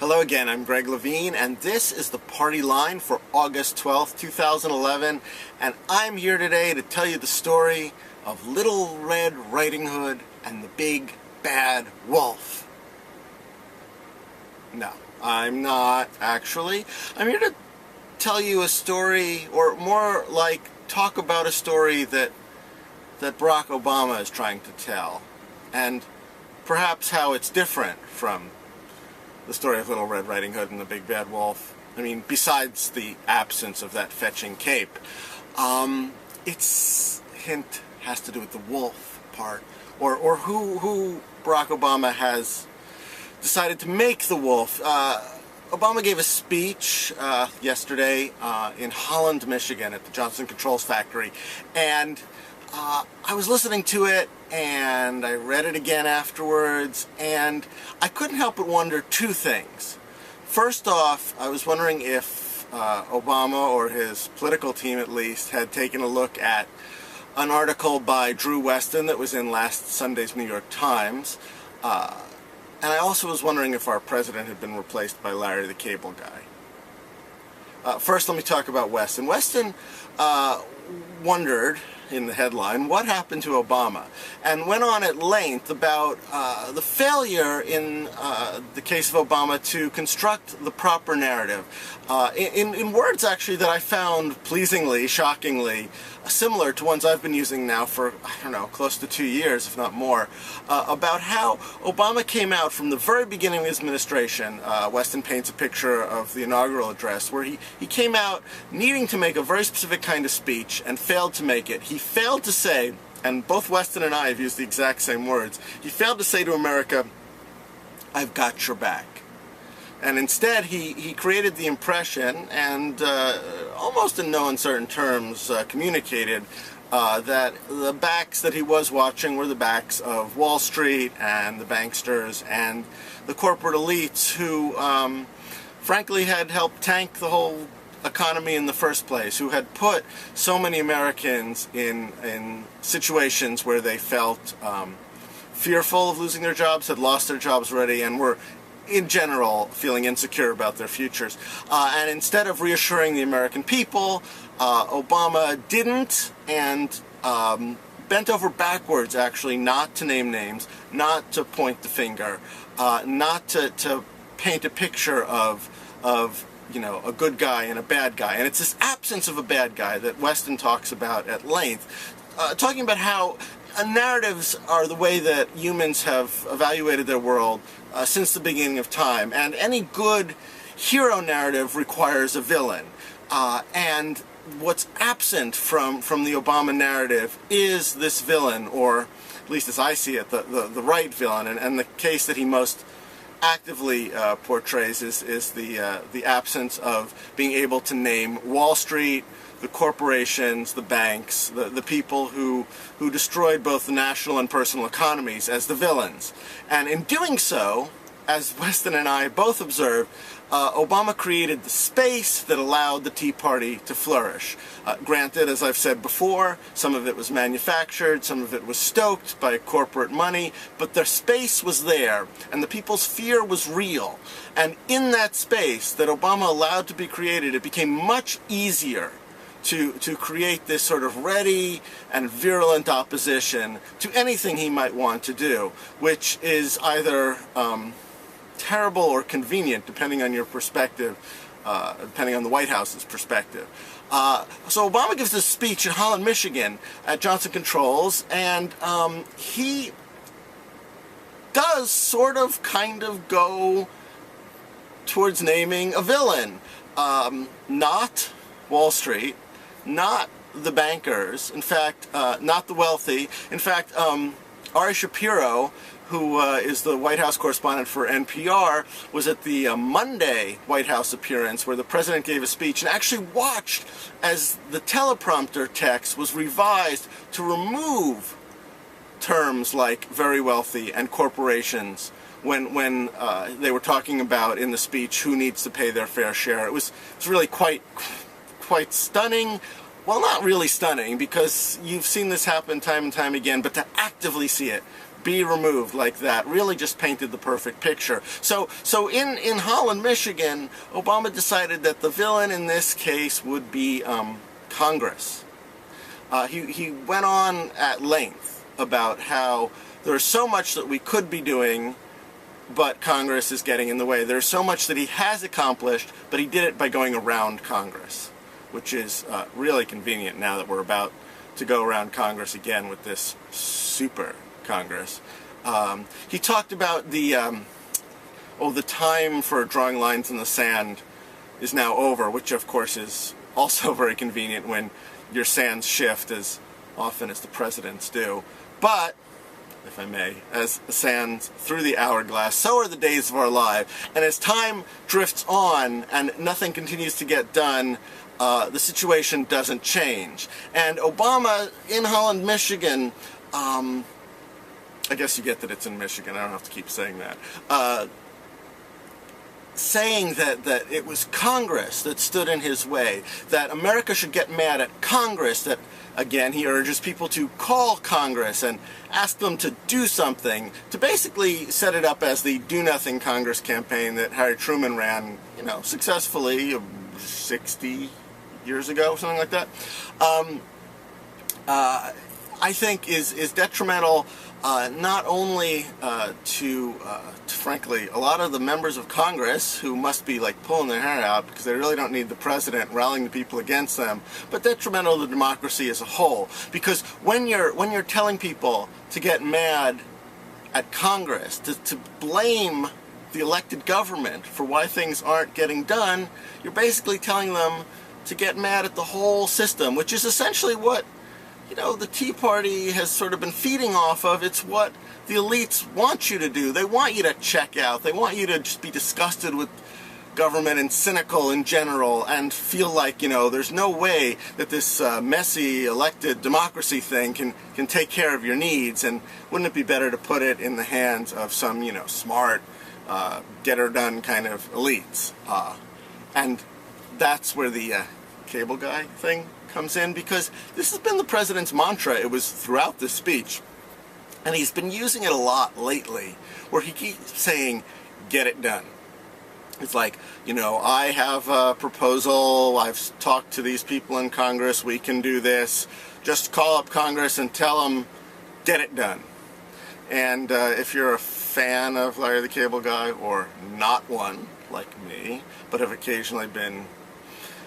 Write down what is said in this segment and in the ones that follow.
Hello again, I'm Greg Levine, and this is the party line for August 12th, 2011, and I'm here today to tell you the story of Little Red Riding Hood and the Big Bad Wolf. No, I'm not actually. I'm here to tell you a story, or more like talk about a story that Barack Obama is trying to tell, and perhaps how it's different from the story of Little Red Riding Hood and the Big Bad Wolf. I mean, besides the absence of that fetching cape, its hint has to do with the wolf part, or who Barack Obama has decided to make the wolf. Obama gave a speech yesterday in Holland, Michigan, at the Johnson Controls factory, and I was listening to it, and I read it again afterwards, and I couldn't help but wonder two things. First off, I was wondering if Obama, or his political team at least, had taken a look at an article by Drew Westen that was in last Sunday's New York Times, and I also was wondering if our president had been replaced by Larry the Cable Guy. First, let me talk about Westen. Westen wondered, in the headline, what happened to Obama, and went on at length about the failure in the case of Obama to construct the proper narrative, in words actually that I found pleasingly, shockingly, similar to ones I've been using now for, I don't know, close to 2 years, if not more, about how Obama came out from the very beginning of his administration. Westen paints a picture of the inaugural address where he came out needing to make a very specific kind of speech and failed to make it. He failed to say, and both Westen and I have used the exact same words, he failed to say to America, "I've got your back." And instead, he created the impression, and almost in no uncertain terms communicated, that the backs that he was watching were the backs of Wall Street and the banksters and the corporate elites who, frankly, had helped tank the whole economy in the first place, who had put so many Americans in situations where they felt fearful of losing their jobs, had lost their jobs already, and were in general feeling insecure about their futures. And instead of reassuring the American people, Obama didn't, and bent over backwards actually not to name names, not to point the finger, not to paint a picture of you know, a good guy and a bad guy. And it's this absence of a bad guy that Westen talks about at length, talking about how narratives are the way that humans have evaluated their world since the beginning of time, and any good hero narrative requires a villain, and what's absent from the Obama narrative is this villain, or at least as I see it, the right villain, and the case that he most actively portrays is the absence of being able to name Wall Street, the corporations, the banks, the people who destroyed both the national and personal economies as the villains. And in doing so, as Westen and I both observed, Obama created the space that allowed the Tea Party to flourish. Granted, as I've said before, some of it was manufactured, some of it was stoked by corporate money, but their space was there, and the people's fear was real. And in that space that Obama allowed to be created, it became much easier to create this sort of ready and virulent opposition to anything he might want to do, which is either terrible or convenient, depending on your perspective, depending on the White House's perspective. So Obama gives this speech in Holland, Michigan, at Johnson Controls, and he does sort of kind of go towards naming a villain. Not Wall Street, not the bankers, in fact, not the wealthy. In fact, Ari Shapiro, who is the White House correspondent for NPR, was at the Monday White House appearance where the president gave a speech and actually watched as the teleprompter text was revised to remove terms like very wealthy and corporations when they were talking about in the speech who needs to pay their fair share. It was really quite stunning. Well, not really stunning, because you've seen this happen time and time again, but to actively see it, be removed like that really just painted the perfect picture. So in Holland, Michigan, Obama decided that the villain in this case would be Congress. He went on at length about how there's so much that we could be doing, but Congress is getting in the way. There's so much that he has accomplished, but he did it by going around Congress, which is really convenient now that we're about to go around Congress again with this super Congress. He talked about the time for drawing lines in the sand is now over, which of course is also very convenient when your sands shift as often as the presidents do. But, if I may, as the sands through the hourglass, so are the days of our life. And as time drifts on and nothing continues to get done, the situation doesn't change. And Obama in Holland, Michigan, I guess you get that it's in Michigan, I don't have to keep saying that, saying that it was Congress that stood in his way, that America should get mad at Congress, that, again, he urges people to call Congress and ask them to do something, to basically set it up as the Do-Nothing Congress campaign that Harry Truman ran, successfully 60 years ago, something like that. I think is detrimental not only to frankly a lot of the members of Congress who must be like pulling their hair out because they really don't need the president rallying the people against them, but detrimental to democracy as a whole. Because when you're telling people to get mad at Congress, to blame the elected government for why things aren't getting done, you're basically telling them to get mad at the whole system, which is essentially what the Tea Party has sort of been feeding off of. It's what the elites want you to do. They want you to check out. They want you to just be disgusted with government and cynical in general and feel like, there's no way that this messy elected democracy thing can take care of your needs, and wouldn't it be better to put it in the hands of some, smart, get-her-done kind of elites. And that's where the cable guy thing comes in, because this has been the president's mantra. It was throughout this speech, and he's been using it a lot lately, where he keeps saying, get it done. It's like, I have a proposal, I've talked to these people in Congress, we can do this, just call up Congress and tell them, get it done. And if you're a fan of Larry the Cable Guy, or not one, like me, but have occasionally been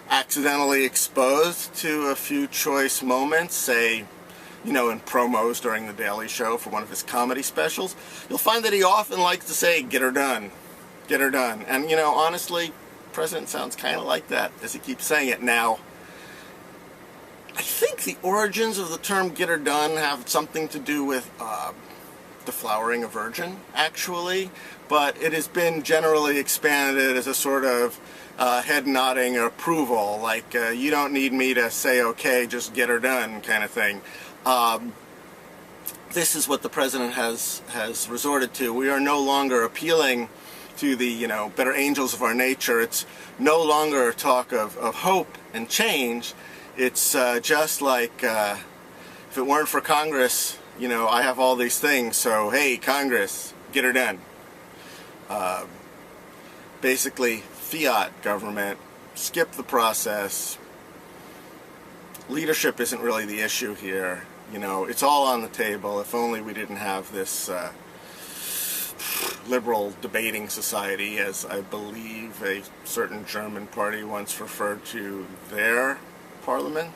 accidentally exposed to a few choice moments, say, in promos during The Daily Show for one of his comedy specials, you'll find that he often likes to say, get her done, get her done. And, honestly, the president sounds kind of like that as he keeps saying it now. I think the origins of the term get her done have something to do with deflowering a virgin, actually, but it has been generally expanded as a sort of head-nodding approval, like, you don't need me to say okay, just get her done kind of thing. This is what the president has resorted to. We are no longer appealing to the, better angels of our nature. It's no longer talk of hope and change. It's just like, if it weren't for Congress, I have all these things, so hey, Congress, get her done. Basically, fiat government, skip the process. Leadership isn't really the issue here. It's all on the table. If only we didn't have this liberal debating society, as I believe a certain German party once referred to their parliament.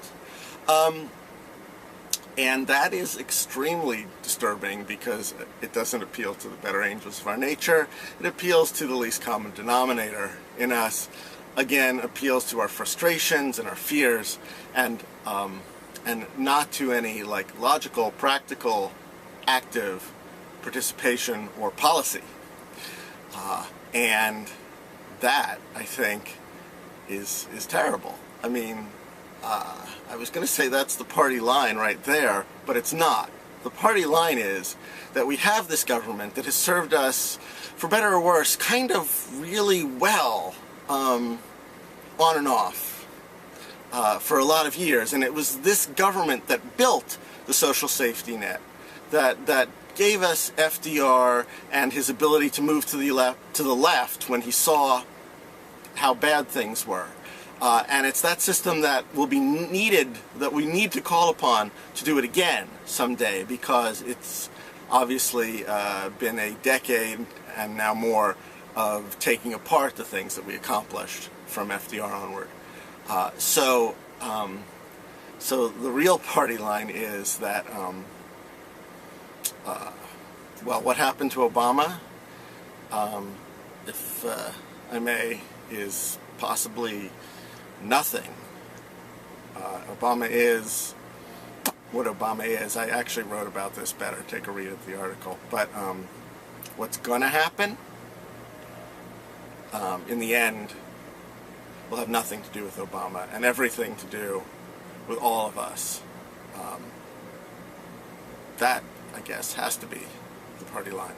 And that is extremely disturbing because it doesn't appeal to the better angels of our nature. It appeals to the least common denominator in us. Again, appeals to our frustrations and our fears, and not to any logical, practical, active participation or policy. And that, I think, is terrible. I mean, I was going to say that's the party line right there, but it's not. The party line is that we have this government that has served us, for better or worse, kind of really well, on and off, for a lot of years. And it was this government that built the social safety net, that gave us FDR and his ability to move to the left when he saw how bad things were. And it's that system that will be needed, that we need to call upon to do it again someday, because it's obviously been a decade and now more of taking apart the things that we accomplished from FDR onward. So the real party line is that, well, what happened to Obama, if I may, is possibly nothing. Obama is what Obama is. I actually wrote about this better. Take a read of the article. But what's going to happen, in the end, will have nothing to do with Obama and everything to do with all of us. That, I guess, has to be the party line.